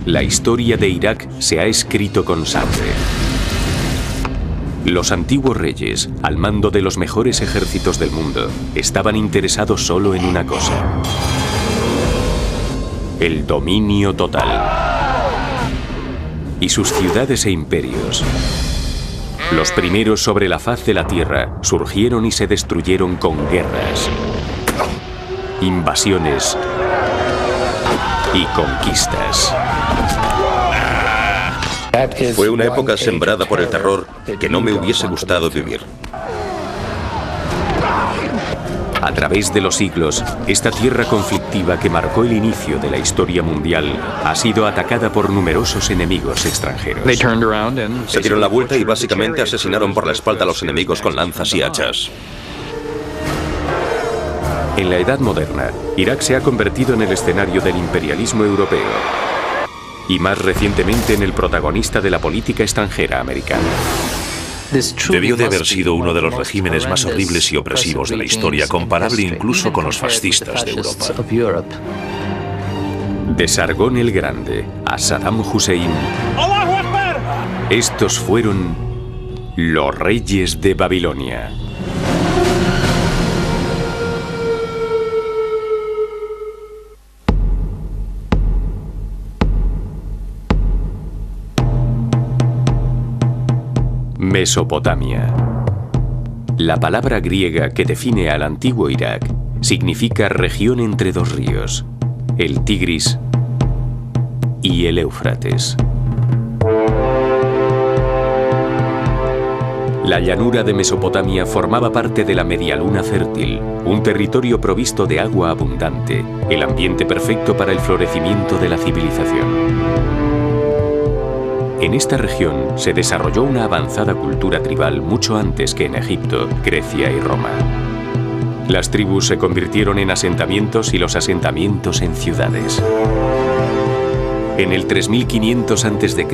La historia de Irak se ha escrito con sangre. Los antiguos reyes, al mando de los mejores ejércitos del mundo, estaban interesados solo en una cosa: el dominio total. Y sus ciudades e imperios, los primeros sobre la faz de la tierra, surgieron y se destruyeron con guerras, invasiones y conquistas. Fue una época sembrada por el terror que no me hubiese gustado vivir. A través de los siglos, esta tierra conflictiva que marcó el inicio de la historia mundial ha sido atacada por numerosos enemigos extranjeros. Se dieron la vuelta y básicamente asesinaron por la espalda a los enemigos con lanzas y hachas. En la Edad Moderna, Irak se ha convertido en el escenario del imperialismo europeo y más recientemente en el protagonista de la política extranjera americana. Debió de haber sido uno de los regímenes más horribles y opresivos de la historia, comparable incluso con los fascistas de Europa. De Sargón el Grande a Saddam Hussein, estos fueron los reyes de Babilonia. Mesopotamia. La palabra griega que define al antiguo Irak significa región entre dos ríos, el Tigris y el Éufrates. La llanura de Mesopotamia formaba parte de la Medialuna Fértil, un territorio provisto de agua abundante, el ambiente perfecto para el florecimiento de la civilización. En esta región se desarrolló una avanzada cultura tribal mucho antes que en Egipto, Grecia y Roma. Las tribus se convirtieron en asentamientos y los asentamientos en ciudades. En el 3500 a.C.,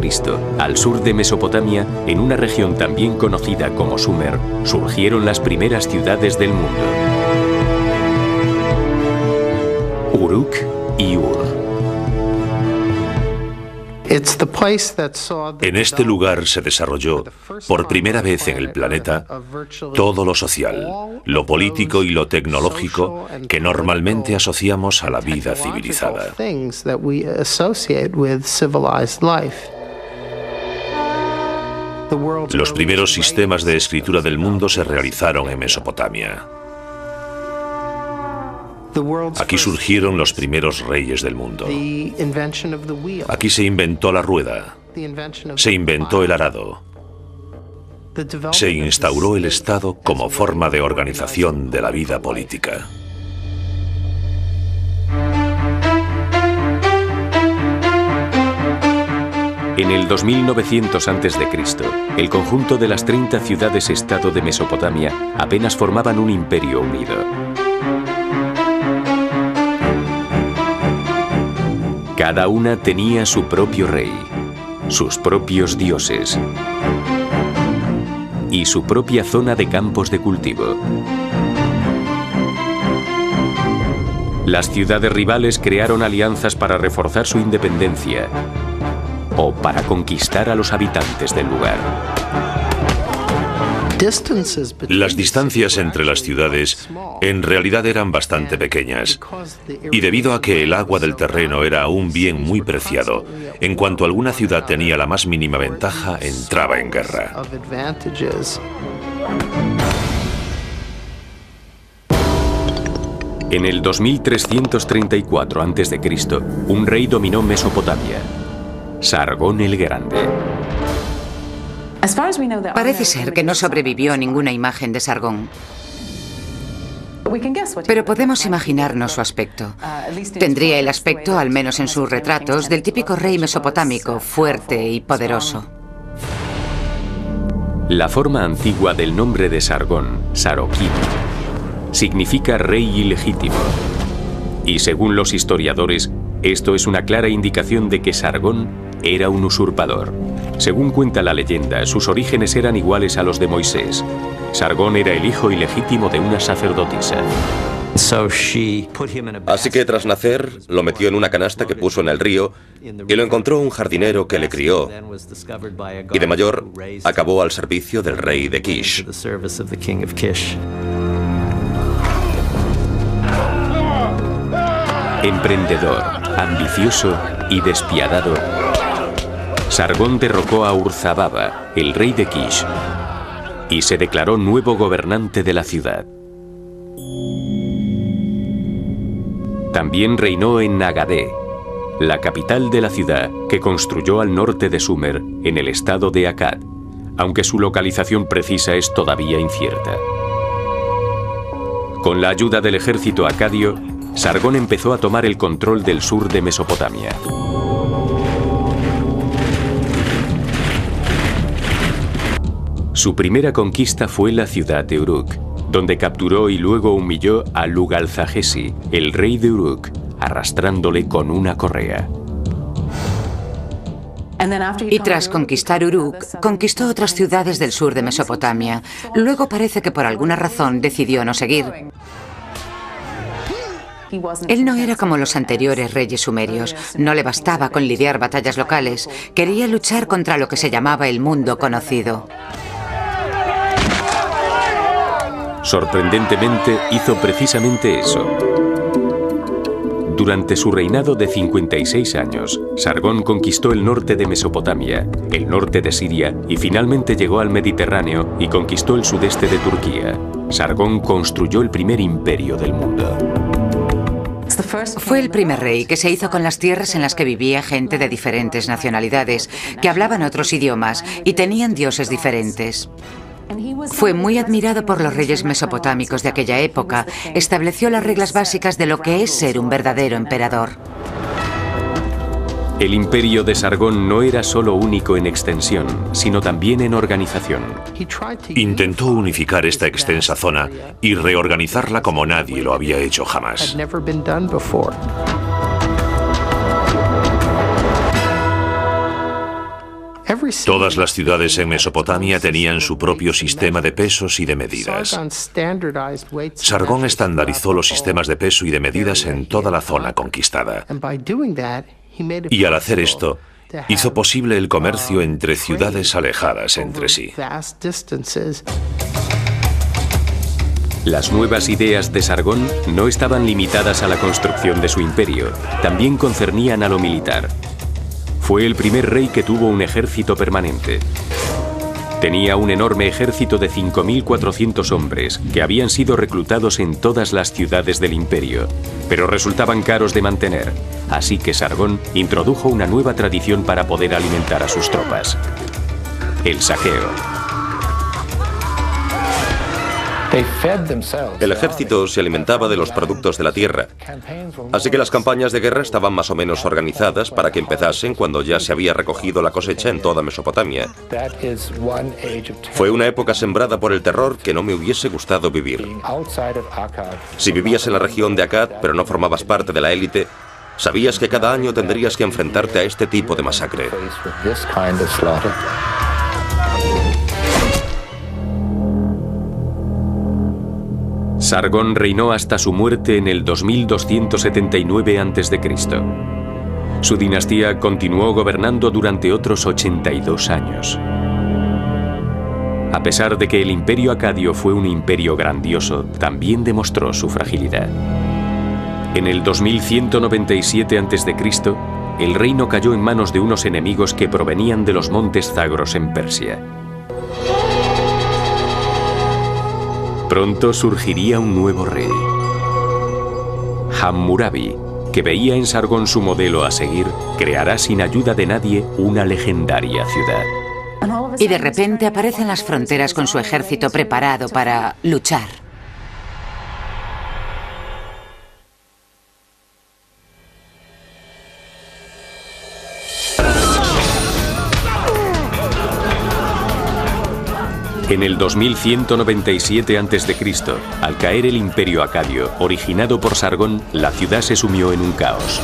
al sur de Mesopotamia, en una región también conocida como Sumer, surgieron las primeras ciudades del mundo: Uruk y Ur. En este lugar se desarrolló, por primera vez en el planeta, todo lo social, lo político y lo tecnológico que normalmente asociamos a la vida civilizada. Los primeros sistemas de escritura del mundo se realizaron en Mesopotamia. Aquí surgieron los primeros reyes del mundo. Aquí se inventó la rueda, se inventó el arado, se instauró el Estado como forma de organización de la vida política. En el 2900 a.C., el conjunto de las 30 ciudades-estado de Mesopotamia apenas formaban un imperio unido. Cada una tenía su propio rey, sus propios dioses y su propia zona de campos de cultivo. Las ciudades rivales crearon alianzas para reforzar su independencia o para conquistar a los habitantes del lugar. Las distancias entre las ciudades en realidad eran bastante pequeñas, y debido a que el agua del terreno era un bien muy preciado, en cuanto alguna ciudad tenía la más mínima ventaja, entraba en guerra. En el 2334 a.C., un rey dominó Mesopotamia, Sargón el Grande. Parece ser que no sobrevivió ninguna imagen de Sargón. Pero podemos imaginarnos su aspecto. Tendría el aspecto, al menos en sus retratos, del típico rey mesopotámico, fuerte y poderoso. La forma antigua del nombre de Sargón, Saroquín, significa rey ilegítimo. Y según los historiadores, esto es una clara indicación de que Sargón era un usurpador. Según cuenta la leyenda, sus orígenes eran iguales a los de Moisés. Sargón era el hijo ilegítimo de una sacerdotisa. Así que tras nacer, lo metió en una canasta que puso en el río y lo encontró un jardinero que le crió. Y de mayor, acabó al servicio del rey de Kish. Emprendedor, ambicioso y despiadado, Sargón derrocó a Urzababa, el rey de Kish, y se declaró nuevo gobernante de la ciudad. También reinó en Nagadé, la capital de la ciudad que construyó al norte de Sumer, en el estado de Akkad, aunque su localización precisa es todavía incierta. Con la ayuda del ejército acadio, Sargón empezó a tomar el control del sur de Mesopotamia. Su primera conquista fue la ciudad de Uruk, donde capturó y luego humilló a Lugalzagesi, el rey de Uruk, arrastrándole con una correa. Y tras conquistar Uruk, conquistó otras ciudades del sur de Mesopotamia. Luego parece que por alguna razón decidió no seguir. Él no era como los anteriores reyes sumerios. No le bastaba con lidiar batallas locales. Quería luchar contra lo que se llamaba el mundo conocido. Sorprendentemente, hizo precisamente eso. Durante su reinado de 56 años, Sargón conquistó el norte de Mesopotamia, el norte de Siria y finalmente llegó al Mediterráneo y conquistó el sudeste de Turquía. Sargón construyó el primer imperio del mundo. Fue el primer rey que se hizo con las tierras en las que vivía gente de diferentes nacionalidades, que hablaban otros idiomas y tenían dioses diferentes. Fue muy admirado por los reyes mesopotámicos de aquella época. Estableció las reglas básicas de lo que es ser un verdadero emperador. El imperio de Sargón no era solo único en extensión, sino también en organización. Intentó unificar esta extensa zona y reorganizarla como nadie lo había hecho jamás. Todas las ciudades en Mesopotamia tenían su propio sistema de pesos y de medidas. Sargón estandarizó los sistemas de peso y de medidas en toda la zona conquistada. Y al hacer esto, hizo posible el comercio entre ciudades alejadas entre sí. Las nuevas ideas de Sargón no estaban limitadas a la construcción de su imperio, también concernían a lo militar. Fue el primer rey que tuvo un ejército permanente. Tenía un enorme ejército de 5.400 hombres que habían sido reclutados en todas las ciudades del imperio, pero resultaban caros de mantener, así que Sargón introdujo una nueva tradición para poder alimentar a sus tropas: el saqueo. El ejército se alimentaba de los productos de la tierra, así que las campañas de guerra estaban más o menos organizadas para que empezasen cuando ya se había recogido la cosecha en toda Mesopotamia. Fue una época sembrada por el terror que no me hubiese gustado vivir. Si vivías en la región de Akkad, pero no formabas parte de la élite, sabías que cada año tendrías que enfrentarte a este tipo de masacre. Sargón reinó hasta su muerte en el 2279 a.C. Su dinastía continuó gobernando durante otros 82 años. A pesar de que el imperio acadio fue un imperio grandioso, también demostró su fragilidad. En el 2197 a.C., el reino cayó en manos de unos enemigos que provenían de los montes Zagros en Persia. Pronto surgiría un nuevo rey, Hammurabi, que veía en Sargón su modelo a seguir, creará sin ayuda de nadie una legendaria ciudad. Y de repente aparece en las fronteras con su ejército preparado para luchar. En el 2197 a.C., al caer el imperio acadio, originado por Sargón, la ciudad se sumió en un caos.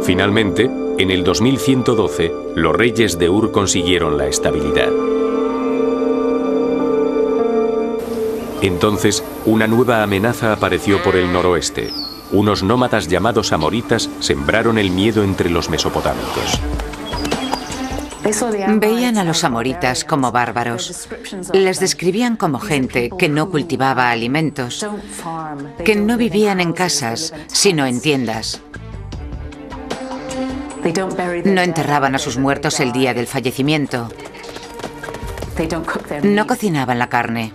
Finalmente, en el 2112, los reyes de Ur consiguieron la estabilidad. Entonces, una nueva amenaza apareció por el noroeste. Unos nómadas llamados amoritas sembraron el miedo entre los mesopotámicos. Veían a los amoritas como bárbaros. Les describían como gente que no cultivaba alimentos, que no vivían en casas, sino en tiendas. No enterraban a sus muertos el día del fallecimiento. No cocinaban la carne.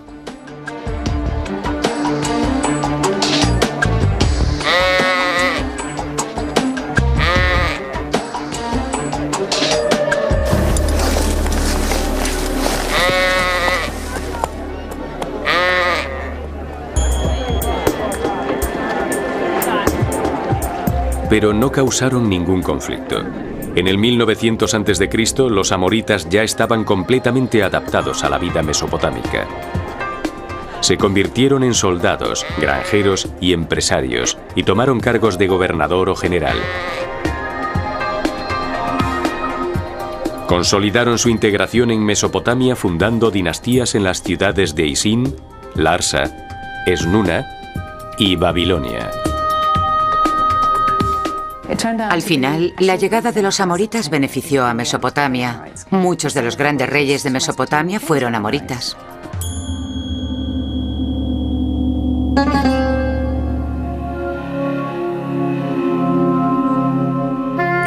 Pero no causaron ningún conflicto. En el 1900 a.C., los amoritas ya estaban completamente adaptados a la vida mesopotámica. Se convirtieron en soldados, granjeros y empresarios, y tomaron cargos de gobernador o general. Consolidaron su integración en Mesopotamia fundando dinastías en las ciudades de Isin, Larsa, Esnuna y Babilonia. Al final, la llegada de los amoritas benefició a Mesopotamia. Muchos de los grandes reyes de Mesopotamia fueron amoritas.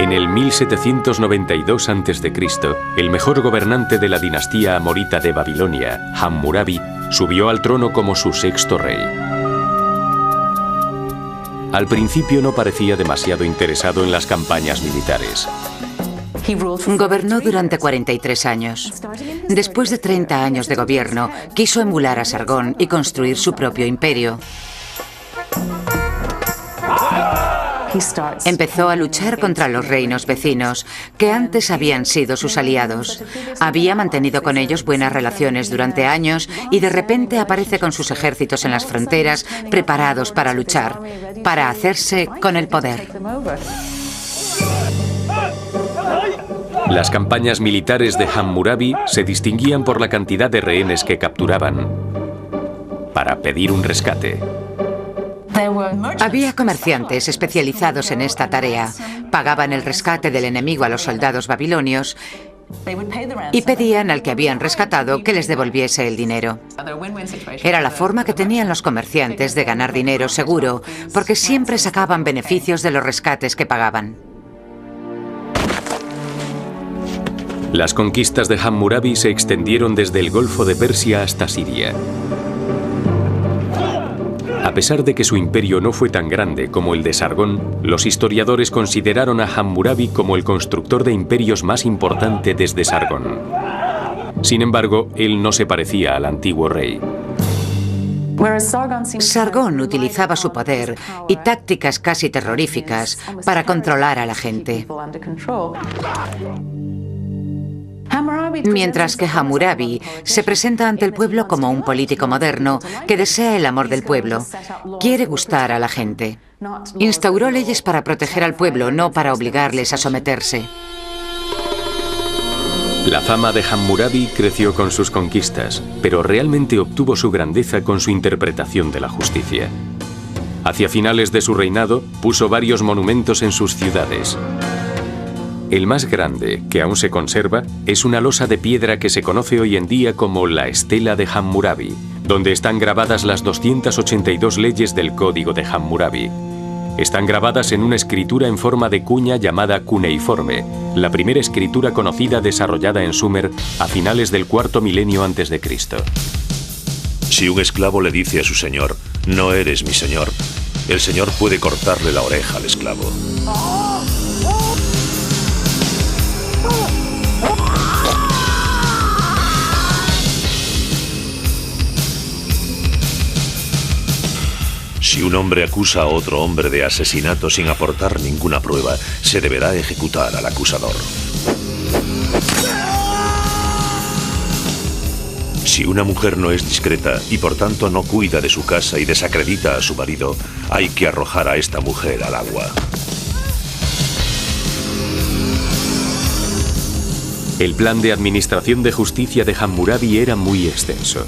En el 1792 a.C., el mejor gobernante de la dinastía amorita de Babilonia, Hammurabi, subió al trono como su sexto rey. Al principio no parecía demasiado interesado en las campañas militares. Gobernó durante 43 años. Después de 30 años de gobierno, quiso emular a Sargón y construir su propio imperio. Empezó a luchar contra los reinos vecinos, que antes habían sido sus aliados. Había mantenido con ellos buenas relaciones durante años y de repente aparece con sus ejércitos en las fronteras, preparados para luchar, para hacerse con el poder. Las campañas militares de Hammurabi se distinguían por la cantidad de rehenes que capturaban para pedir un rescate. Había comerciantes especializados en esta tarea. Pagaban el rescate del enemigo a los soldados babilonios y pedían al que habían rescatado que les devolviese el dinero. Era la forma que tenían los comerciantes de ganar dinero seguro, porque siempre sacaban beneficios de los rescates que pagaban. Las conquistas de Hammurabi se extendieron desde el Golfo de Persia hasta Siria. A pesar de que su imperio no fue tan grande como el de Sargón, los historiadores consideraron a Hammurabi como el constructor de imperios más importante desde Sargón. Sin embargo, él no se parecía al antiguo rey. Sargón utilizaba su poder y tácticas casi terroríficas para controlar a la gente. Mientras que Hammurabi se presenta ante el pueblo como un político moderno que desea el amor del pueblo. Quiere gustar a la gente. Instauró leyes para proteger al pueblo, no para obligarles a someterse. La fama de Hammurabi creció con sus conquistas, pero realmente obtuvo su grandeza con su interpretación de la justicia. Hacia finales de su reinado, puso varios monumentos en sus ciudades. El más grande, que aún se conserva, es una losa de piedra que se conoce hoy en día como la Estela de Hammurabi, donde están grabadas las 282 leyes del Código de Hammurabi. Están grabadas en una escritura en forma de cuña llamada cuneiforme, la primera escritura conocida desarrollada en Sumer a finales del cuarto milenio antes de Cristo. Si un esclavo le dice a su señor, no eres mi señor, el señor puede cortarle la oreja al esclavo. Si un hombre acusa a otro hombre de asesinato sin aportar ninguna prueba, se deberá ejecutar al acusador. Si una mujer no es discreta y por tanto no cuida de su casa y desacredita a su marido, hay que arrojar a esta mujer al agua. El plan de administración de justicia de Hammurabi era muy extenso.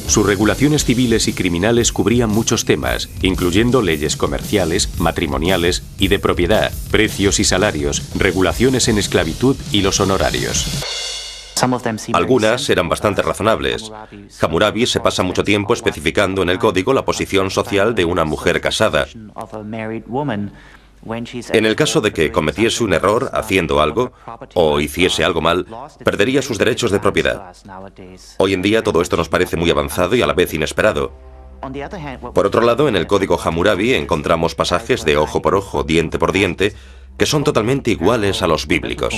Sus regulaciones civiles y criminales cubrían muchos temas, incluyendo leyes comerciales, matrimoniales y de propiedad, precios y salarios, regulaciones en esclavitud y los honorarios. Algunas eran bastante razonables. Hammurabi se pasa mucho tiempo especificando en el código la posición social de una mujer casada. En el caso de que cometiese un error haciendo algo, o hiciese algo mal, perdería sus derechos de propiedad. Hoy en día todo esto nos parece muy avanzado y a la vez inesperado. Por otro lado, en el código Hammurabi encontramos pasajes de ojo por ojo, diente por diente, que son totalmente iguales a los bíblicos.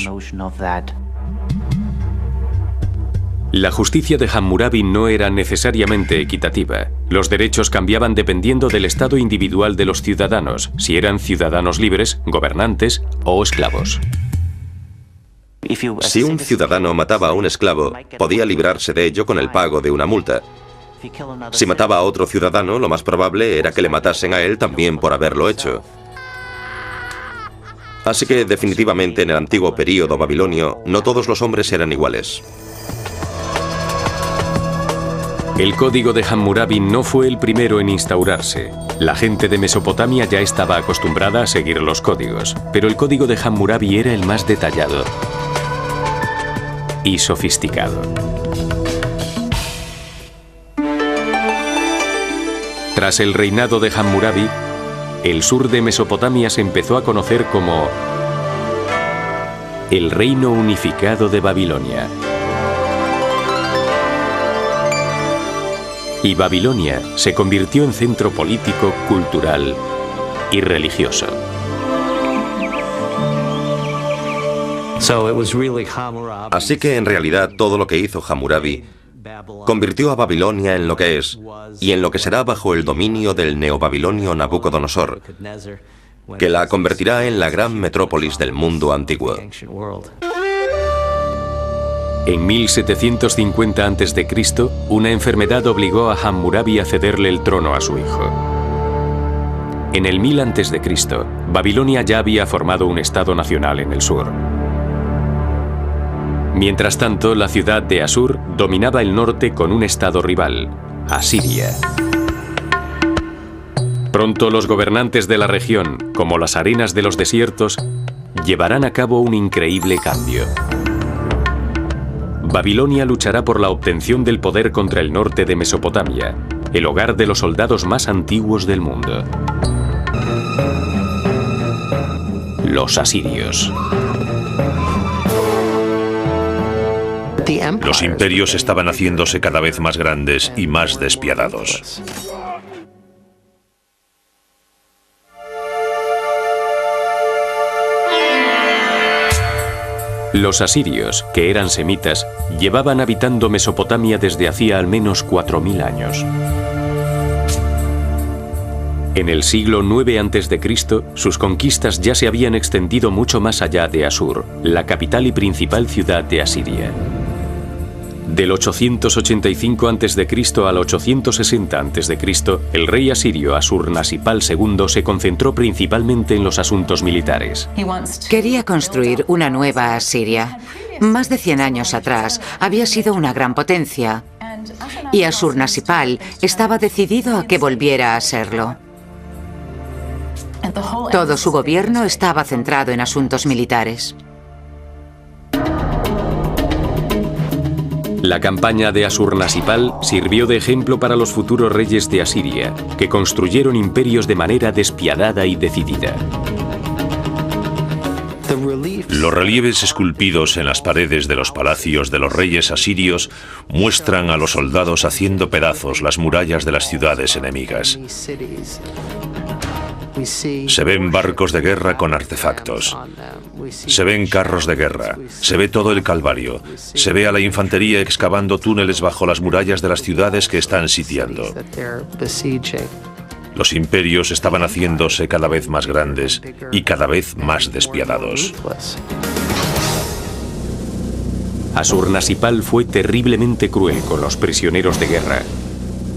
La justicia de Hammurabi no era necesariamente equitativa. Los derechos cambiaban dependiendo del estado individual de los ciudadanos, si eran ciudadanos libres, gobernantes o esclavos. Si un ciudadano mataba a un esclavo, podía librarse de ello con el pago de una multa. Si mataba a otro ciudadano, lo más probable era que le matasen a él también por haberlo hecho. Así que definitivamente en el antiguo período babilonio, no todos los hombres eran iguales. El código de Hammurabi no fue el primero en instaurarse. La gente de Mesopotamia ya estaba acostumbrada a seguir los códigos, pero el código de Hammurabi era el más detallado y sofisticado. Tras el reinado de Hammurabi, el sur de Mesopotamia se empezó a conocer como el Reino Unificado de Babilonia. Y Babilonia se convirtió en centro político, cultural y religioso. Así que en realidad todo lo que hizo Hammurabi convirtió a Babilonia en lo que es y en lo que será bajo el dominio del neobabilonio Nabucodonosor, que la convertirá en la gran metrópolis del mundo antiguo. En 1750 a.C., una enfermedad obligó a Hammurabi a cederle el trono a su hijo. En el 1000 a.C., Babilonia ya había formado un estado nacional en el sur. Mientras tanto, la ciudad de Asur dominaba el norte con un estado rival, Asiria. Pronto los gobernantes de la región, como las arenas de los desiertos, llevarán a cabo un increíble cambio. Babilonia luchará por la obtención del poder contra el norte de Mesopotamia, el hogar de los soldados más antiguos del mundo. Los asirios. Los imperios estaban haciéndose cada vez más grandes y más despiadados. Los asirios, que eran semitas, llevaban habitando Mesopotamia desde hacía al menos 4000 años. En el siglo IX a.C., sus conquistas ya se habían extendido mucho más allá de Asur, la capital y principal ciudad de Asiria. Del 885 a.C. al 860 a.C., el rey asirio Asurnasipal II se concentró principalmente en los asuntos militares. Quería construir una nueva Asiria. Más de 100 años atrás había sido una gran potencia y Asurnasipal estaba decidido a que volviera a serlo. Todo su gobierno estaba centrado en asuntos militares. La campaña de Asurnasipal sirvió de ejemplo para los futuros reyes de Asiria, que construyeron imperios de manera despiadada y decidida. Los relieves esculpidos en las paredes de los palacios de los reyes asirios muestran a los soldados haciendo pedazos las murallas de las ciudades enemigas. Se ven barcos de guerra con artefactos. Se ven carros de guerra. Se ve todo el calvario. Se ve a la infantería excavando túneles bajo las murallas de las ciudades que están sitiando. Los imperios estaban haciéndose cada vez más grandes y cada vez más despiadados. Asurnasipal fue terriblemente cruel con los prisioneros de guerra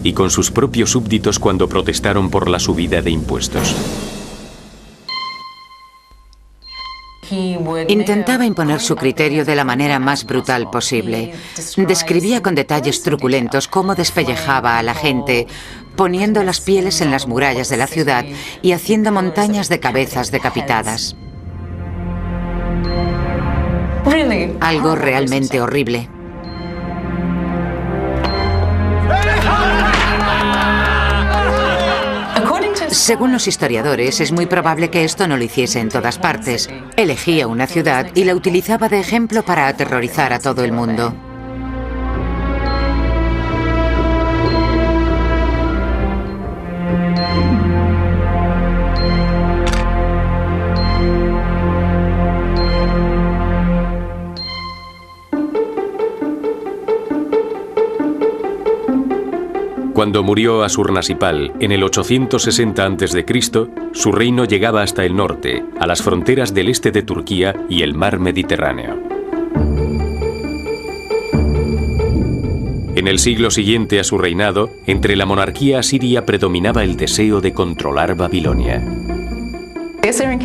y con sus propios súbditos cuando protestaron por la subida de impuestos. Intentaba imponer su criterio de la manera más brutal posible. Describía con detalles truculentos cómo despellejaba a la gente, poniendo las pieles en las murallas de la ciudad y haciendo montañas de cabezas decapitadas. Algo realmente horrible. Según los historiadores, es muy probable que esto no lo hiciese en todas partes. Elegía una ciudad y la utilizaba de ejemplo para aterrorizar a todo el mundo. Cuando murió Ashurnasirpal en el 860 a.C., su reino llegaba hasta el norte, a las fronteras del este de Turquía y el mar Mediterráneo. En el siglo siguiente a su reinado, entre la monarquía asiria predominaba el deseo de controlar Babilonia.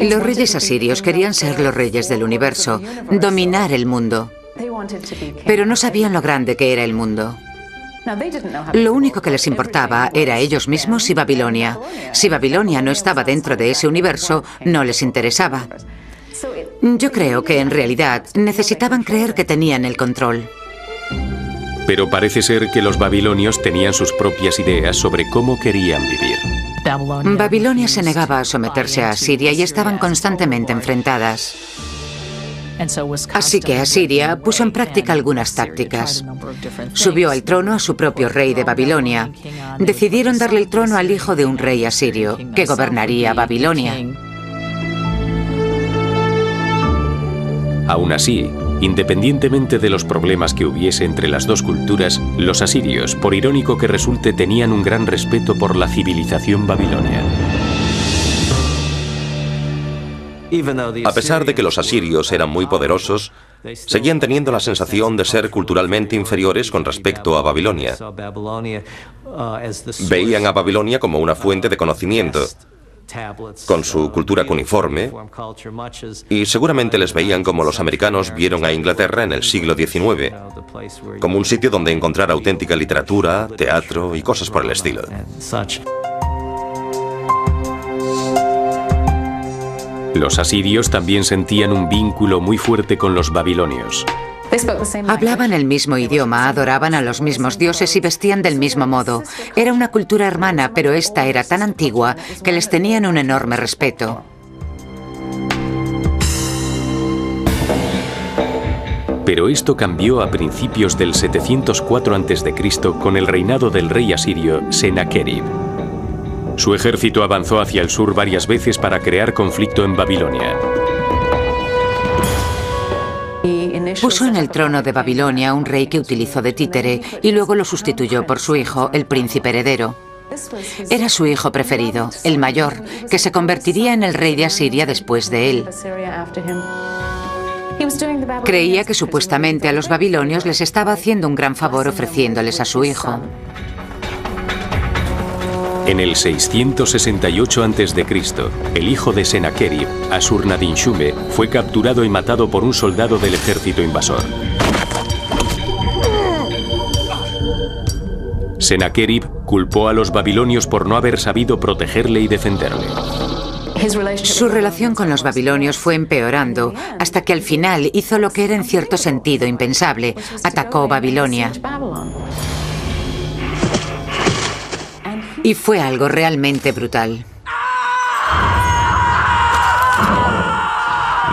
Los reyes asirios querían ser los reyes del universo, dominar el mundo. Pero no sabían lo grande que era el mundo. Lo único que les importaba era ellos mismos y Babilonia. Si Babilonia no estaba dentro de ese universo, no les interesaba. Yo creo que en realidad necesitaban creer que tenían el control. Pero parece ser que los babilonios tenían sus propias ideas sobre cómo querían vivir. Babilonia se negaba a someterse a Asiria y estaban constantemente enfrentadas. Así que Asiria puso en práctica algunas tácticas. Subió al trono a su propio rey de Babilonia. Decidieron darle el trono al hijo de un rey asirio, que gobernaría Babilonia. Aún así, independientemente de los problemas que hubiese entre las dos culturas, los asirios, por irónico que resulte, tenían un gran respeto por la civilización babilonia. A pesar de que los asirios eran muy poderosos, seguían teniendo la sensación de ser culturalmente inferiores con respecto a Babilonia. Veían a Babilonia como una fuente de conocimiento, con su cultura cuneiforme, y seguramente les veían como los americanos vieron a Inglaterra en el siglo XIX, como un sitio donde encontrar auténtica literatura, teatro y cosas por el estilo. Los asirios también sentían un vínculo muy fuerte con los babilonios. Hablaban el mismo idioma, adoraban a los mismos dioses y vestían del mismo modo. Era una cultura hermana, pero esta era tan antigua que les tenían un enorme respeto. Pero esto cambió a principios del 704 a.C. con el reinado del rey asirio Sennacherib. Su ejército avanzó hacia el sur varias veces para crear conflicto en Babilonia. Puso en el trono de Babilonia a un rey que utilizó de títere y luego lo sustituyó por su hijo, el príncipe heredero. Era su hijo preferido, el mayor, que se convertiría en el rey de Asiria después de él. Creía que supuestamente a los babilonios les estaba haciendo un gran favor ofreciéndoles a su hijo. En el 668 a.C., el hijo de Sennacherib, Ashur-nadin-shum, fue capturado y matado por un soldado del ejército invasor. Sennacherib culpó a los babilonios por no haber sabido protegerle y defenderle. Su relación con los babilonios fue empeorando hasta que al final hizo lo que era en cierto sentido impensable: atacó Babilonia. Y fue algo realmente brutal.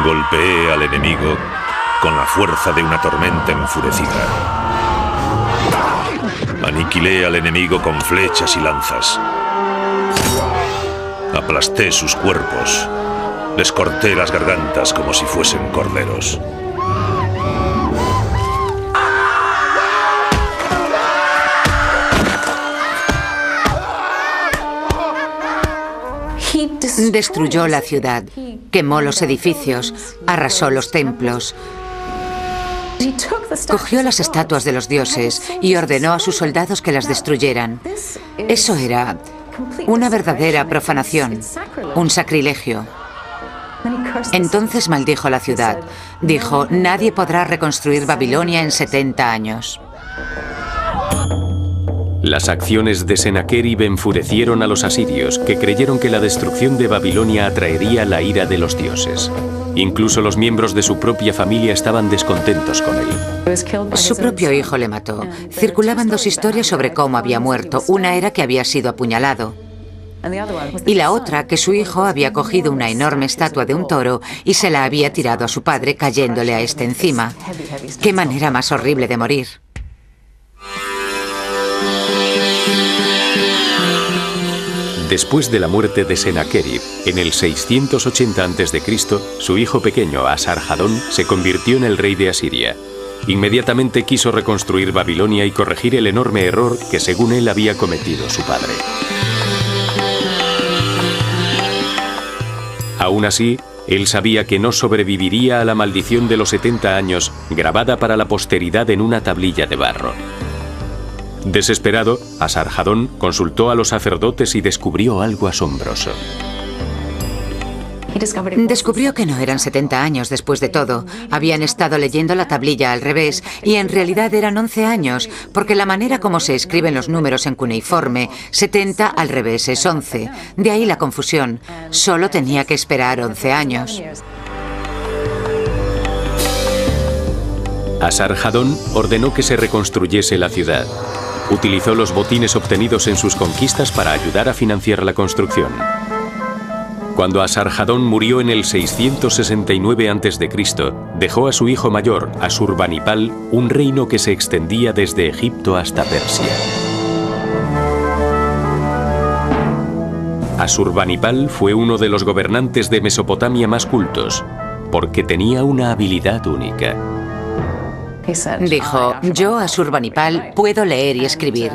Golpeé al enemigo con la fuerza de una tormenta enfurecida. Aniquilé al enemigo con flechas y lanzas. Aplasté sus cuerpos. Les corté las gargantas como si fuesen corderos. Destruyó la ciudad, quemó los edificios, arrasó los templos, cogió las estatuas de los dioses y ordenó a sus soldados que las destruyeran. Eso era una verdadera profanación, un sacrilegio. Entonces maldijo la ciudad. Dijo, nadie podrá reconstruir Babilonia en 70 años. Las acciones de Sennacherib enfurecieron a los asirios, que creyeron que la destrucción de Babilonia atraería la ira de los dioses. Incluso los miembros de su propia familia estaban descontentos con él. Su propio hijo le mató. Circulaban dos historias sobre cómo había muerto. Una era que había sido apuñalado. Y la otra, que su hijo había cogido una enorme estatua de un toro y se la había tirado a su padre, cayéndole a este encima. ¡Qué manera más horrible de morir! Después de la muerte de Sennacherib, en el 680 a.C., su hijo pequeño, Asarjadón, se convirtió en el rey de Asiria. Inmediatamente quiso reconstruir Babilonia y corregir el enorme error que, según él, había cometido su padre. Aún así, él sabía que no sobreviviría a la maldición de los 70 años, grabada para la posteridad en una tablilla de barro. Desesperado, Asarjadón consultó a los sacerdotes y descubrió algo asombroso. Descubrió que no eran 70 años después de todo. Habían estado leyendo la tablilla al revés y en realidad eran 11 años, porque la manera como se escriben los números en cuneiforme, 70 al revés es 11. De ahí la confusión. Solo tenía que esperar 11 años. Asarjadón ordenó que se reconstruyese la ciudad. Utilizó los botines obtenidos en sus conquistas para ayudar a financiar la construcción. Cuando Asarjadón murió en el 669 a.C., dejó a su hijo mayor, Asurbanipal, un reino que se extendía desde Egipto hasta Persia. Asurbanipal fue uno de los gobernantes de Mesopotamia más cultos, porque tenía una habilidad única. Dijo, yo, Asurbanipal, puedo leer y escribir.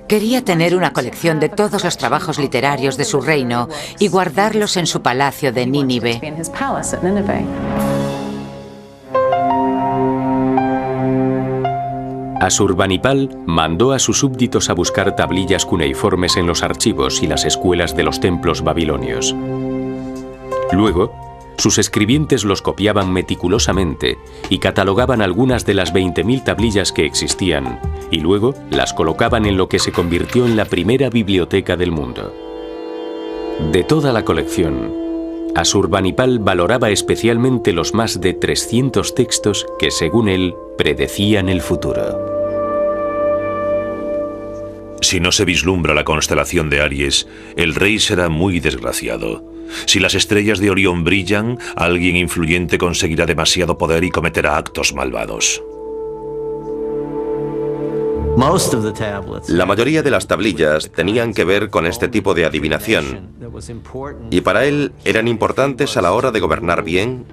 Quería tener una colección de todos los trabajos literarios de su reino y guardarlos en su palacio de Nínive. Asurbanipal mandó a sus súbditos a buscar tablillas cuneiformes en los archivos y las escuelas de los templos babilonios. Luego, sus escribientes los copiaban meticulosamente y catalogaban algunas de las 20.000 tablillas que existían, y luego las colocaban en lo que se convirtió en la primera biblioteca del mundo. De toda la colección, Asurbanipal valoraba especialmente los más de 300 textos que, según él, predecían el futuro. Si no se vislumbra la constelación de Aries, el rey será muy desgraciado. Si las estrellas de Orión brillan, alguien influyente conseguirá demasiado poder y cometerá actos malvados. La mayoría de las tablillas tenían que ver con este tipo de adivinación, y para él eran importantes a la hora de gobernar bien,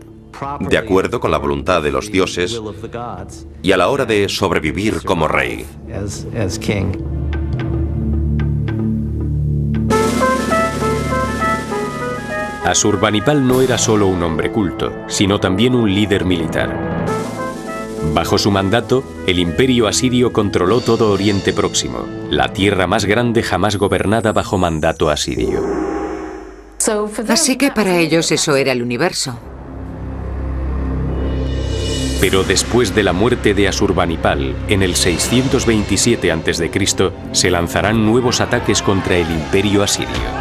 de acuerdo con la voluntad de los dioses, y a la hora de sobrevivir como rey. Asurbanipal no era solo un hombre culto, sino también un líder militar. Bajo su mandato, el imperio asirio controló todo Oriente Próximo, la tierra más grande jamás gobernada bajo mandato asirio. Así que para ellos eso era el universo. Pero después de la muerte de Asurbanipal, en el 627 a.C., se lanzarán nuevos ataques contra el imperio asirio.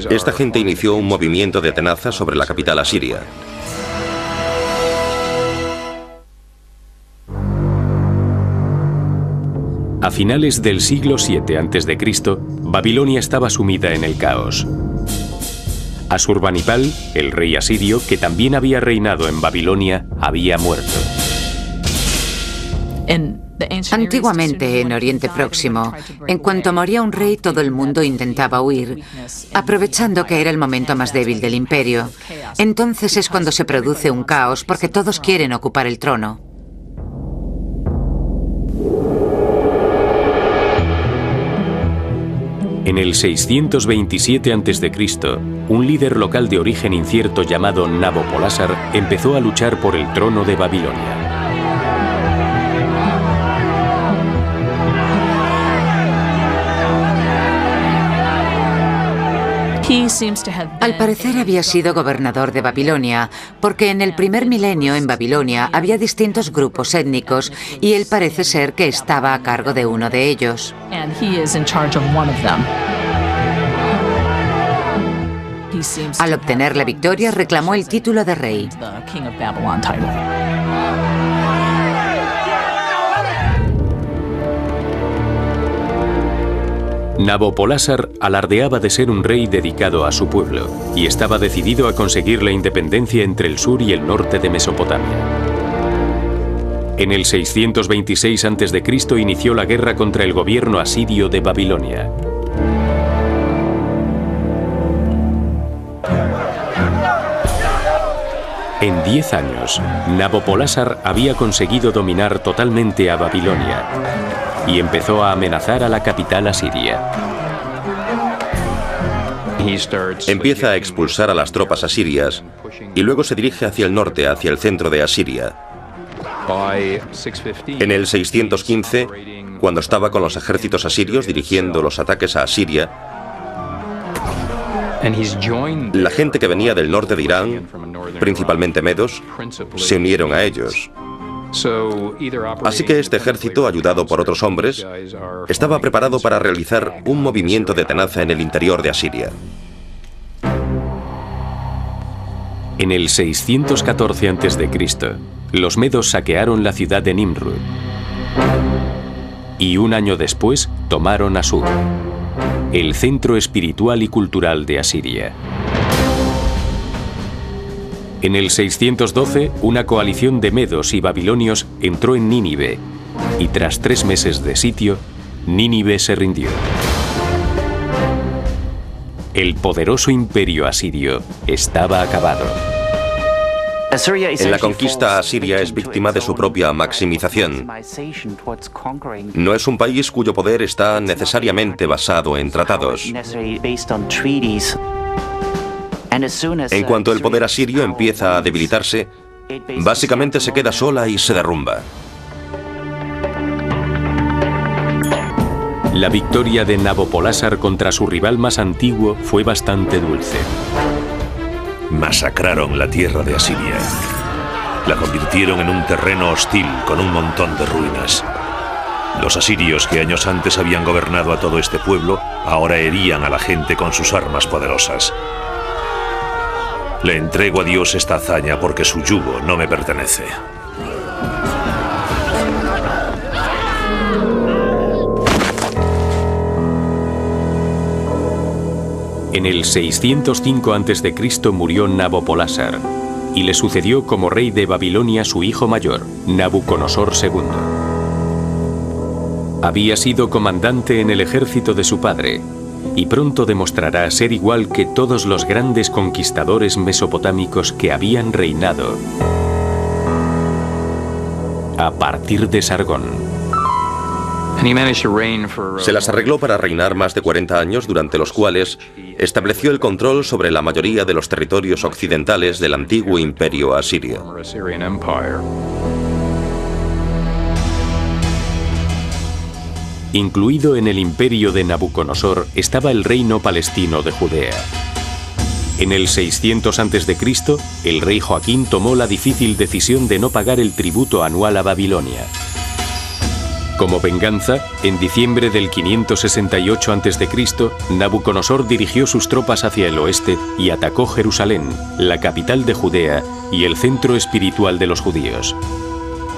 Esta gente inició un movimiento de tenaza sobre la capital asiria. A finales del siglo VII a.C., Babilonia estaba sumida en el caos. Asurbanipal, el rey asirio, que también había reinado en Babilonia, había muerto. Antiguamente, en Oriente Próximo, en cuanto moría un rey, todo el mundo intentaba huir, aprovechando que era el momento más débil del imperio. Entonces es cuando se produce un caos, porque todos quieren ocupar el trono. En el 627 a.C., un líder local de origen incierto llamado Nabopolassar empezó a luchar por el trono de Babilonia. Al parecer había sido gobernador de Babilonia, porque en el primer milenio en Babilonia había distintos grupos étnicos y él parece ser que estaba a cargo de uno de ellos. Al obtener la victoria, reclamó el título de rey. Nabopolásar alardeaba de ser un rey dedicado a su pueblo y estaba decidido a conseguir la independencia entre el sur y el norte de Mesopotamia. En el 626 a.C. inició la guerra contra el gobierno asirio de Babilonia. En 10 años, Nabopolásar había conseguido dominar totalmente a Babilonia y empezó a amenazar a la capital asiria. Empieza a expulsar a las tropas asirias y luego se dirige hacia el norte, hacia el centro de Asiria. En el 615, cuando estaba con los ejércitos asirios dirigiendo los ataques a Asiria, la gente que venía del norte de Irán, principalmente medos, se unieron a ellos. Así que este ejército, ayudado por otros hombres, estaba preparado para realizar un movimiento de tenaza en el interior de Asiria. En el 614 a.C., los medos saquearon la ciudad de Nimrud y un año después tomaron Asur, el centro espiritual y cultural de Asiria. En el 612, una coalición de medos y babilonios entró en Nínive y tras 3 meses de sitio, Nínive se rindió. El poderoso imperio asirio estaba acabado. En la conquista, Asiria es víctima de su propia maximización. No es un país cuyo poder está necesariamente basado en tratados. En cuanto el poder asirio empieza a debilitarse, básicamente se queda sola y se derrumba. La victoria de Nabopolásar contra su rival más antiguo fue bastante dulce. Masacraron la tierra de Asiria. La convirtieron en un terreno hostil con un montón de ruinas. Los asirios, que años antes habían gobernado a todo este pueblo, ahora herían a la gente con sus armas poderosas. Le entrego a Dios esta hazaña porque su yugo no me pertenece. En el 605 a.C. murió Nabopolásar y le sucedió como rey de Babilonia su hijo mayor, Nabucodonosor II. Había sido comandante en el ejército de su padre y pronto demostrará ser igual que todos los grandes conquistadores mesopotámicos que habían reinado a partir de Sargón. Se las arregló para reinar más de 40 años, durante los cuales estableció el control sobre la mayoría de los territorios occidentales del antiguo imperio asirio. Incluido en el imperio de Nabucodonosor estaba el reino palestino de Judea. En el 600 a.C., el rey Joaquín tomó la difícil decisión de no pagar el tributo anual a Babilonia. Como venganza, en diciembre del 568 a.C., Nabucodonosor dirigió sus tropas hacia el oeste y atacó Jerusalén, la capital de Judea y el centro espiritual de los judíos.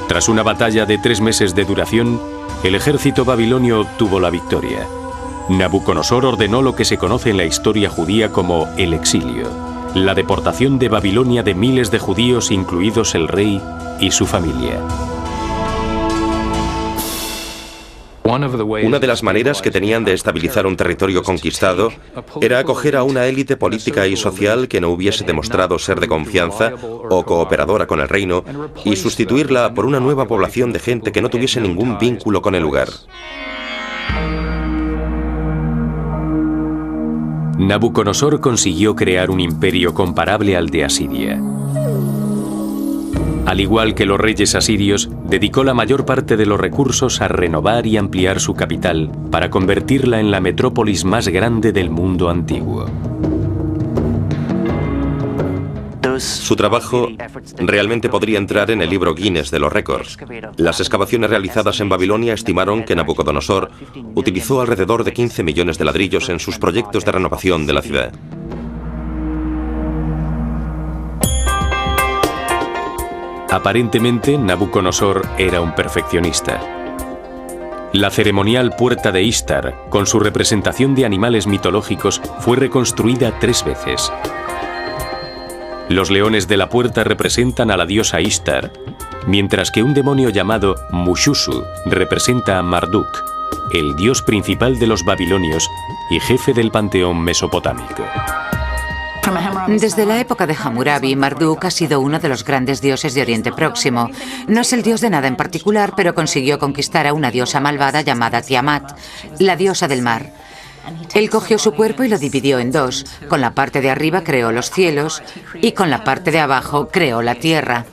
Tras una batalla de 3 meses de duración, el ejército babilonio obtuvo la victoria. Nabucodonosor ordenó lo que se conoce en la historia judía como el exilio, la deportación de Babilonia de miles de judíos, incluidos el rey y su familia. Una de las maneras que tenían de estabilizar un territorio conquistado era acoger a una élite política y social que no hubiese demostrado ser de confianza o cooperadora con el reino y sustituirla por una nueva población de gente que no tuviese ningún vínculo con el lugar. Nabucodonosor consiguió crear un imperio comparable al de Asiria. Al igual que los reyes asirios, dedicó la mayor parte de los recursos a renovar y ampliar su capital para convertirla en la metrópolis más grande del mundo antiguo. Su trabajo realmente podría entrar en el libro Guinness de los récords. Las excavaciones realizadas en Babilonia estimaron que Nabucodonosor utilizó alrededor de 15 millones de ladrillos en sus proyectos de renovación de la ciudad. Aparentemente, Nabucodonosor era un perfeccionista. La ceremonial Puerta de Ishtar, con su representación de animales mitológicos, fue reconstruida 3 veces. Los leones de la puerta representan a la diosa Ishtar, mientras que un demonio llamado Mushushu representa a Marduk, el dios principal de los babilonios y jefe del panteón mesopotámico. Desde la época de Hammurabi, Marduk ha sido uno de los grandes dioses de Oriente Próximo. No es el dios de nada en particular, pero consiguió conquistar a una diosa malvada llamada Tiamat, la diosa del mar. Él cogió su cuerpo y lo dividió en 2. Con la parte de arriba creó los cielos y con la parte de abajo creó la tierra.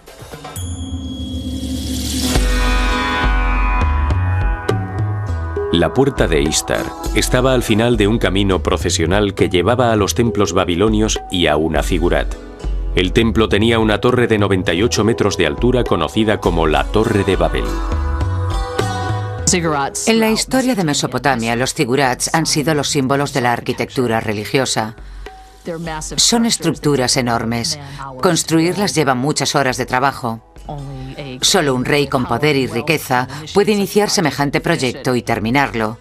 La Puerta de Ishtar estaba al final de un camino procesional que llevaba a los templos babilonios y a una zigurat. El templo tenía una torre de 98 metros de altura conocida como la Torre de Babel. En la historia de Mesopotamia, los zigurats han sido los símbolos de la arquitectura religiosa. Son estructuras enormes. Construirlas lleva muchas horas de trabajo. Solo un rey con poder y riqueza puede iniciar semejante proyecto y terminarlo.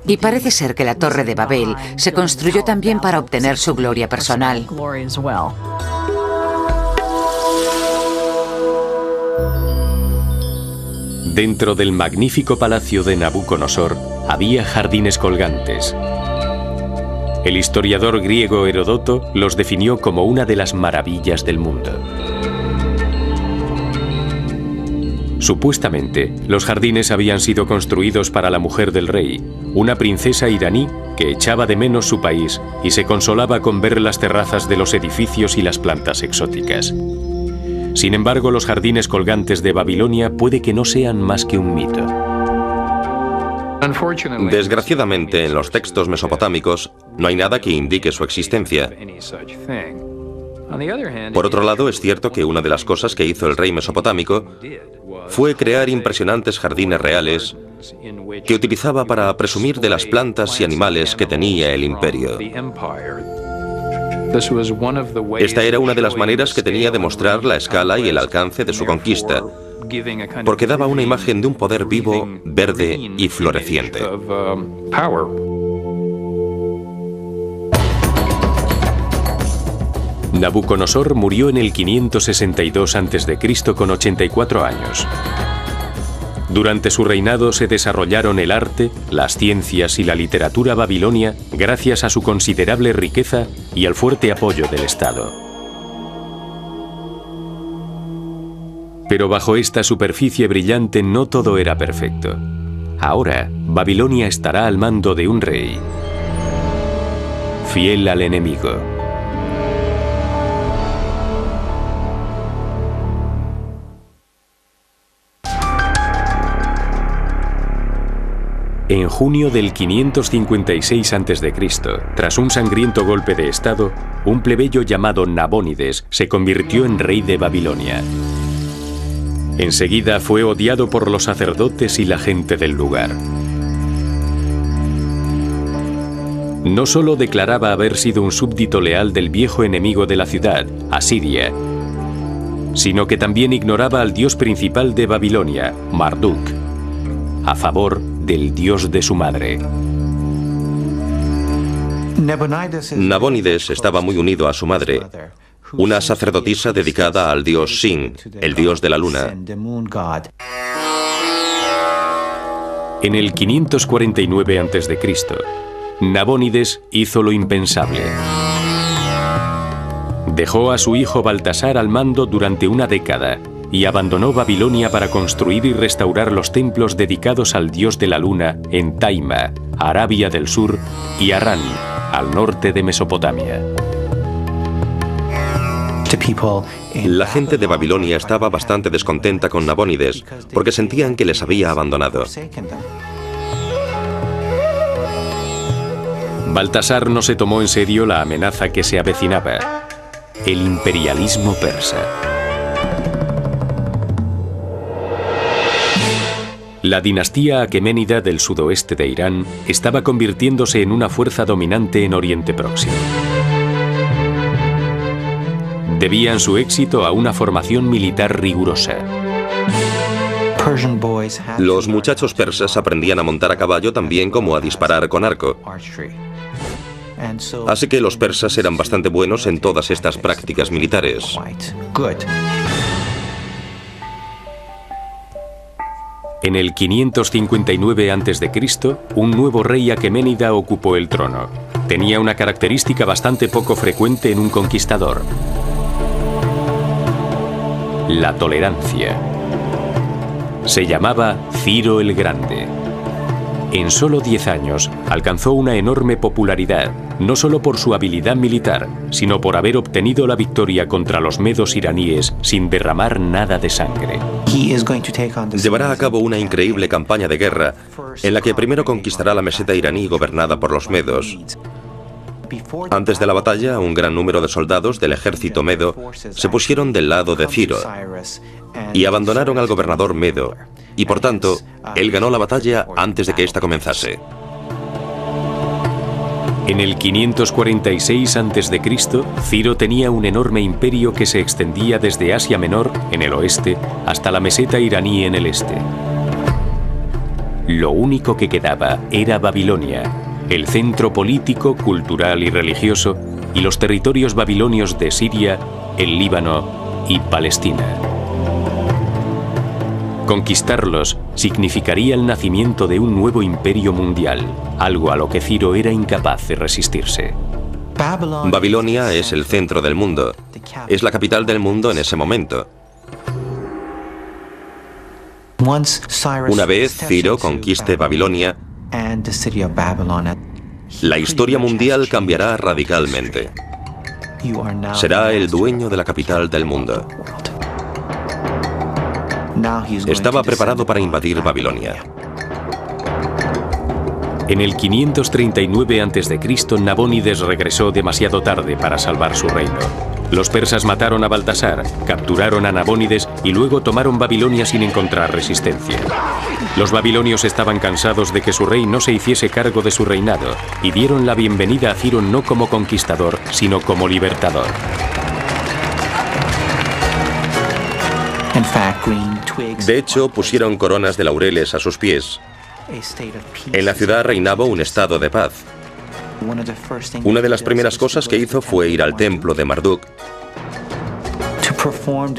Y parece ser que la Torre de Babel se construyó también para obtener su gloria personal. Dentro del magnífico palacio de Nabucodonosor había jardines colgantes. El historiador griego Heródoto los definió como una de las maravillas del mundo. Supuestamente, los jardines habían sido construidos para la mujer del rey, una princesa iraní que echaba de menos su país y se consolaba con ver las terrazas de los edificios y las plantas exóticas. Sin embargo, los jardines colgantes de Babilonia puede que no sean más que un mito. Desgraciadamente, en los textos mesopotámicos no hay nada que indique su existencia. Por otro lado, es cierto que una de las cosas que hizo el rey mesopotámico fue crear impresionantes jardines reales que utilizaba para presumir de las plantas y animales que tenía el imperio. Esta era una de las maneras que tenía de mostrar la escala y el alcance de su conquista, porque daba una imagen de un poder vivo, verde y floreciente. Nabucodonosor murió en el 562 a.C. con 84 años. Durante su reinado se desarrollaron el arte, las ciencias y la literatura babilonia gracias a su considerable riqueza y al fuerte apoyo del Estado. Pero bajo esta superficie brillante no todo era perfecto. Ahora, Babilonia estará al mando de un rey fiel al enemigo. En junio del 556 a.C., tras un sangriento golpe de estado, un plebeyo llamado Nabónides se convirtió en rey de Babilonia. Enseguida fue odiado por los sacerdotes y la gente del lugar. No solo declaraba haber sido un súbdito leal del viejo enemigo de la ciudad, Asiria, sino que también ignoraba al dios principal de Babilonia, Marduk, a favor del dios de su madre. Nabónides estaba muy unido a su madre, una sacerdotisa dedicada al dios Sin, el dios de la luna. En el 549 a.C., Nabónides hizo lo impensable. Dejó a su hijo Baltasar al mando durante una década y abandonó Babilonia para construir y restaurar los templos dedicados al dios de la luna en Taima, Arabia del Sur, y Harán, al norte de Mesopotamia. La gente de Babilonia estaba bastante descontenta con Nabónides porque sentían que les había abandonado. Baltasar no se tomó en serio la amenaza que se avecinaba. el imperialismo persa. La dinastía aqueménida del sudoeste de Irán estaba convirtiéndose en una fuerza dominante en Oriente Próximo. Debían su éxito a una formación militar rigurosa. Los muchachos persas aprendían a montar a caballo tan bien como a disparar con arco. Así que los persas eran bastante buenos en todas estas prácticas militares. En el 559 a.C., un nuevo rey aqueménida ocupó el trono. Tenía una característica bastante poco frecuente en un conquistador: la tolerancia. Se llamaba Ciro el Grande. En solo 10 años alcanzó una enorme popularidad, no solo por su habilidad militar, sino por haber obtenido la victoria contra los medos iraníes sin derramar nada de sangre. Llevará a cabo una increíble campaña de guerra en la que primero conquistará la meseta iraní gobernada por los medos. Antes de la batalla, un gran número de soldados del ejército medo se pusieron del lado de Ciro y abandonaron al gobernador medo, y por tanto, él ganó la batalla antes de que ésta comenzase. En el 546 a.C., Ciro tenía un enorme imperio que se extendía desde Asia Menor, en el oeste, hasta la meseta iraní en el este. Lo único que quedaba era Babilonia, el centro político, cultural y religioso, y los territorios babilonios de Siria, el Líbano y Palestina. Conquistarlos significaría el nacimiento de un nuevo imperio mundial, algo a lo que Ciro era incapaz de resistirse. Babilonia es el centro del mundo. Es la capital del mundo en ese momento. Una vez Ciro conquiste Babilonia, la historia mundial cambiará radicalmente. Será el dueño de la capital del mundo. Estaba preparado para invadir Babilonia. En el 539 a.C., Nabónides regresó demasiado tarde para salvar su reino. Los persas mataron a Baltasar, capturaron a Nabónides y luego tomaron Babilonia sin encontrar resistencia. Los babilonios estaban cansados de que su rey no se hiciese cargo de su reinado y dieron la bienvenida a Ciro no como conquistador, sino como libertador. De hecho, pusieron coronas de laureles a sus pies. En la ciudad reinaba un estado de paz. Una de las primeras cosas que hizo fue ir al templo de Marduk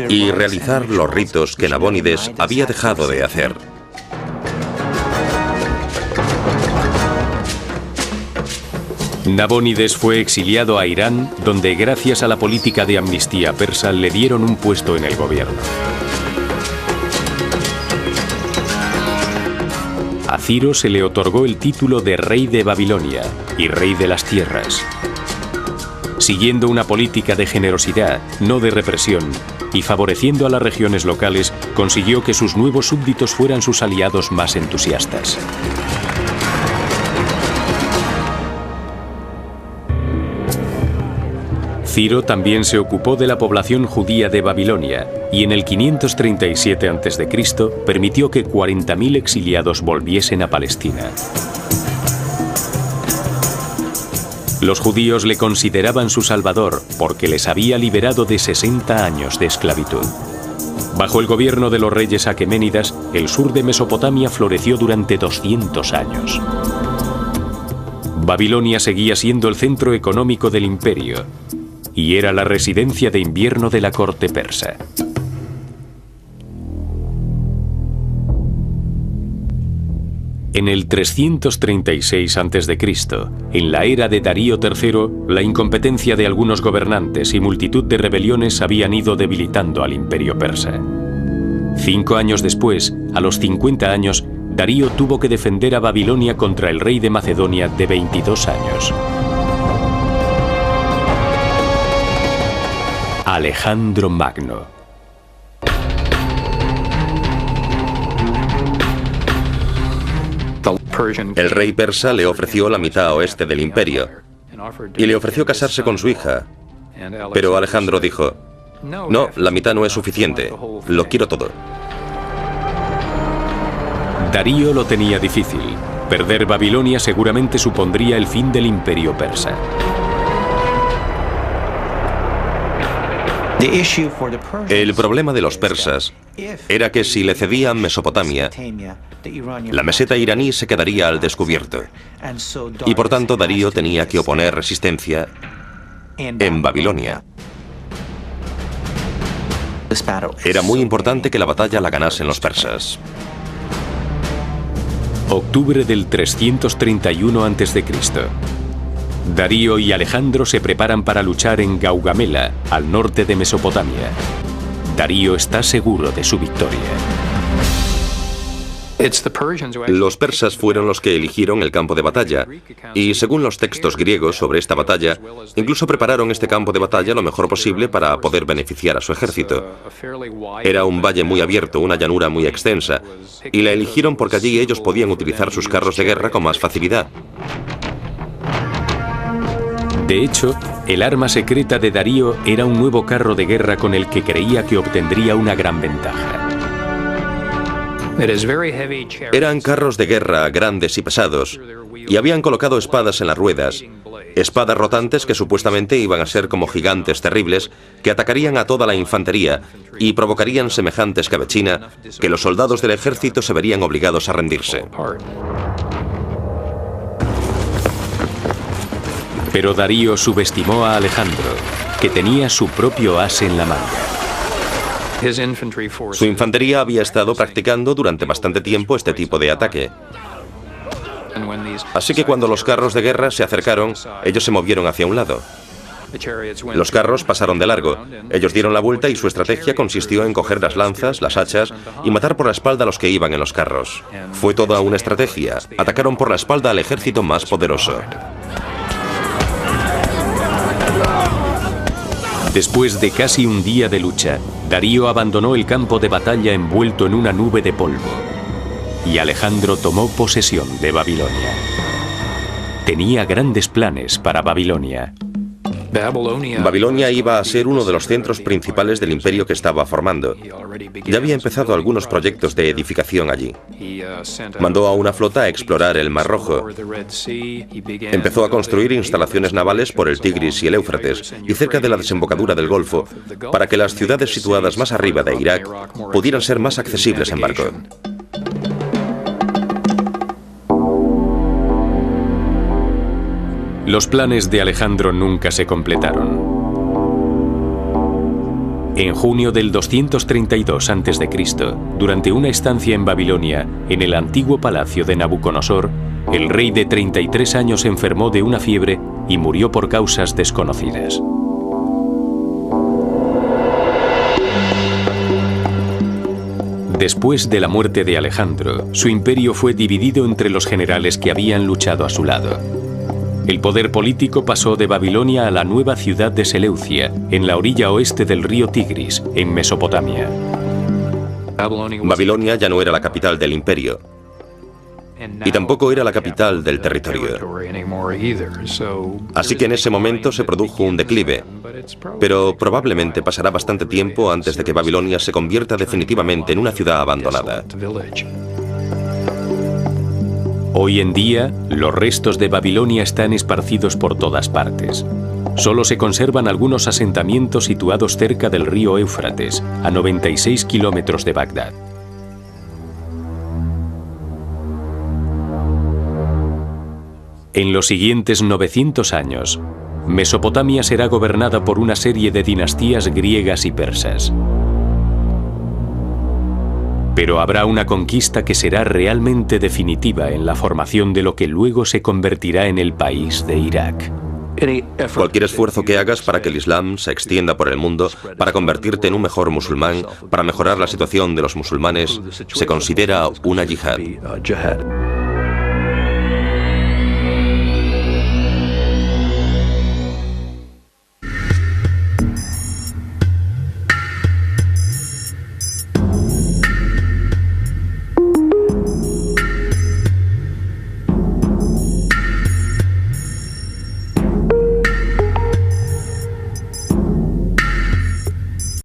y realizar los ritos que Nabónides había dejado de hacer. Nabónides fue exiliado a Irán, donde gracias a la política de amnistía persa le dieron un puesto en el gobierno. A Ciro se le otorgó el título de rey de Babilonia y rey de las tierras. Siguiendo una política de generosidad, no de represión, y favoreciendo a las regiones locales, consiguió que sus nuevos súbditos fueran sus aliados más entusiastas. Ciro también se ocupó de la población judía de Babilonia y en el 537 a.C. permitió que 40.000 exiliados volviesen a Palestina. Los judíos le consideraban su salvador porque les había liberado de 60 años de esclavitud. Bajo el gobierno de los reyes aqueménidas, el sur de Mesopotamia floreció durante 200 años. Babilonia seguía siendo el centro económico del imperio y era la residencia de invierno de la corte persa. En el 336 a.C., en la era de Darío III, la incompetencia de algunos gobernantes y multitud de rebeliones habían ido debilitando al imperio persa. 5 años después, a los 50 años, Darío tuvo que defender a Babilonia contra el rey de Macedonia de 22 años. Alejandro Magno. El rey persa le ofreció la mitad oeste del imperio y le ofreció casarse con su hija, Pero Alejandro dijo: no, la mitad no es suficiente, lo quiero todo. Darío lo tenía difícil. Perder Babilonia seguramente supondría el fin del imperio persa. El problema de los persas era que si le cedían Mesopotamia, la meseta iraní se quedaría al descubierto. Y por tanto Darío tenía que oponer resistencia en Babilonia. Era muy importante que la batalla la ganasen los persas. Octubre del 331 a.C. Darío y Alejandro se preparan para luchar en Gaugamela, al norte de Mesopotamia. Darío está seguro de su victoria. Los persas fueron los que eligieron el campo de batalla, y según los textos griegos sobre esta batalla, incluso prepararon este campo de batalla lo mejor posible para poder beneficiar a su ejército. Era un valle muy abierto, una llanura muy extensa, y la eligieron porque allí ellos podían utilizar sus carros de guerra con más facilidad. De hecho, el arma secreta de Darío era un nuevo carro de guerra con el que creía que obtendría una gran ventaja. Eran carros de guerra grandes y pesados, y habían colocado espadas en las ruedas, espadas rotantes que supuestamente iban a ser como gigantes terribles que atacarían a toda la infantería y provocarían semejante escabechina que los soldados del ejército se verían obligados a rendirse. Pero Darío subestimó a Alejandro, que tenía su propio as en la manga. Su infantería había estado practicando durante bastante tiempo este tipo de ataque. Así que cuando los carros de guerra se acercaron, ellos se movieron hacia un lado. Los carros pasaron de largo. Ellos dieron la vuelta y su estrategia consistió en coger las lanzas, las hachas y matar por la espalda a los que iban en los carros. Fue toda una estrategia. Atacaron por la espalda al ejército más poderoso. Después de casi un día de lucha, Darío abandonó el campo de batalla envuelto en una nube de polvo, y Alejandro tomó posesión de Babilonia. Tenía grandes planes para Babilonia. Babilonia iba a ser uno de los centros principales del imperio que estaba formando. Ya había empezado algunos proyectos de edificación allí. Mandó a una flota a explorar el Mar Rojo. Empezó a construir instalaciones navales por el Tigris y el Éufrates y cerca de la desembocadura del Golfo, para que las ciudades situadas más arriba de Irak pudieran ser más accesibles en barco. Los planes de Alejandro nunca se completaron. En junio del 232 a.C., durante una estancia en Babilonia, en el antiguo palacio de Nabucodonosor, el rey de 33 años enfermó de una fiebre y murió por causas desconocidas. Después de la muerte de Alejandro, su imperio fue dividido entre los generales que habían luchado a su lado. El poder político pasó de Babilonia a la nueva ciudad de Seleucia, en la orilla oeste del río Tigris, en Mesopotamia. Babilonia ya no era la capital del imperio, y tampoco era la capital del territorio. Así que en ese momento se produjo un declive, pero probablemente pasará bastante tiempo antes de que Babilonia se convierta definitivamente en una ciudad abandonada. Hoy en día, los restos de Babilonia están esparcidos por todas partes. Solo se conservan algunos asentamientos situados cerca del río Éufrates, a 96 kilómetros de Bagdad. En los siguientes 900 años, Mesopotamia será gobernada por una serie de dinastías griegas y persas. Pero habrá una conquista que será realmente definitiva en la formación de lo que luego se convertirá en el país de Irak. Cualquier esfuerzo que hagas para que el Islam se extienda por el mundo, para convertirte en un mejor musulmán, para mejorar la situación de los musulmanes, se considera una yihad.